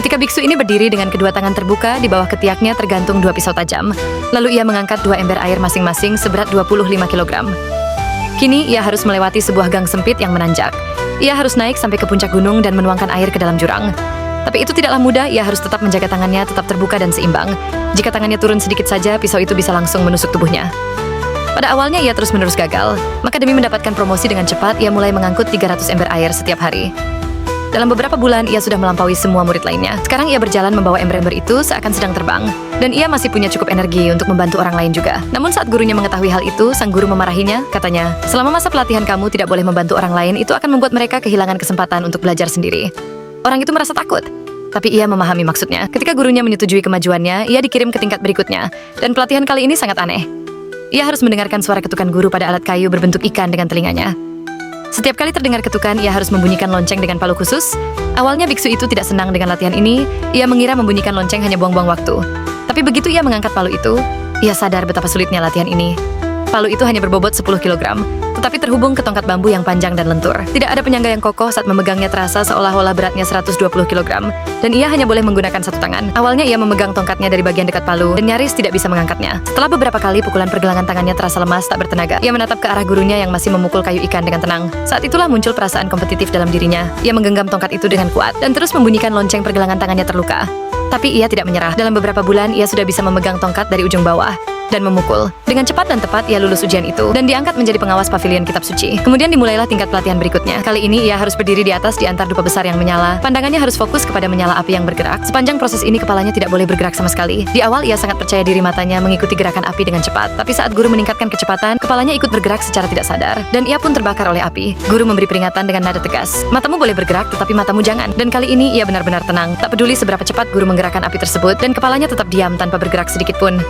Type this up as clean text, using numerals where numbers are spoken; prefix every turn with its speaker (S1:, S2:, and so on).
S1: Ketika biksu ini berdiri dengan kedua tangan terbuka, di bawah ketiaknya tergantung 2 pisau tajam. Lalu ia mengangkat 2 ember air masing-masing seberat 25 kg. Kini ia harus melewati sebuah gang sempit yang menanjak. Ia harus naik sampai ke puncak gunung dan menuangkan air ke dalam jurang. Tapi itu tidaklah mudah, ia harus tetap menjaga tangannya tetap terbuka dan seimbang. Jika tangannya turun sedikit saja, pisau itu bisa langsung menusuk tubuhnya. Pada awalnya ia terus-menerus gagal, maka demi mendapatkan promosi dengan cepat, ia mulai mengangkut 300 ember air setiap hari. Dalam beberapa bulan, ia sudah melampaui semua murid lainnya. Sekarang ia berjalan membawa ember-ember itu seakan sedang terbang, dan ia masih punya cukup energi untuk membantu orang lain juga. Namun saat gurunya mengetahui hal itu, sang guru memarahinya, katanya, "Selama masa pelatihan kamu tidak boleh membantu orang lain, itu akan membuat mereka kehilangan kesempatan untuk belajar sendiri." Orang itu merasa takut, tapi ia memahami maksudnya. Ketika gurunya menyetujui kemajuannya, ia dikirim ke tingkat berikutnya, dan pelatihan kali ini sangat aneh. Ia harus mendengarkan suara ketukan guru pada alat kayu berbentuk ikan dengan telinganya. Setiap kali terdengar ketukan, ia harus membunyikan lonceng dengan palu khusus. Awalnya biksu itu tidak senang dengan latihan ini, ia mengira membunyikan lonceng hanya buang-buang waktu. Tapi begitu ia mengangkat palu itu, ia sadar betapa sulitnya latihan ini. Palu itu hanya berbobot 10 kg, tetapi terhubung ke tongkat bambu yang panjang dan lentur. Tidak ada penyangga yang kokoh, saat memegangnya terasa seolah-olah beratnya 120 kg, dan ia hanya boleh menggunakan satu tangan. Awalnya ia memegang tongkatnya dari bagian dekat palu, dan nyaris tidak bisa mengangkatnya. Setelah beberapa kali pukulan pergelangan tangannya terasa lemas, tak bertenaga, ia menatap ke arah gurunya yang masih memukul kayu ikan dengan tenang. Saat itulah muncul perasaan kompetitif dalam dirinya. Ia menggenggam tongkat itu dengan kuat, dan terus membunyikan lonceng pergelangan tangannya terluka. Tapi ia tidak menyerah. Dalam beberapa bulan, ia sudah bisa memegang tongkat dari ujung bawah dan memukul. Dengan cepat dan tepat, ia lulus ujian itu dan diangkat menjadi pengawas pavilion kitab suci. Kemudian dimulailah tingkat pelatihan berikutnya. Kali ini ia harus berdiri di atas di antara dupa besar yang menyala. Pandangannya harus fokus kepada menyala api yang bergerak. Sepanjang proses ini kepalanya tidak boleh bergerak sama sekali. Di awal ia sangat percaya diri, matanya mengikuti gerakan api dengan cepat. Tapi saat guru meningkatkan kecepatan, kepalanya ikut bergerak secara tidak sadar dan ia pun terbakar oleh api. Guru memberi peringatan dengan nada tegas. "Matamu boleh bergerak, tetapi matamu jangan." Dan kali ini ia benar-benar tenang. Tak peduli seberapa cepat guru menggerakkan api tersebut, dan kepalanya tetap diam tanpa bergerak sedikit pun.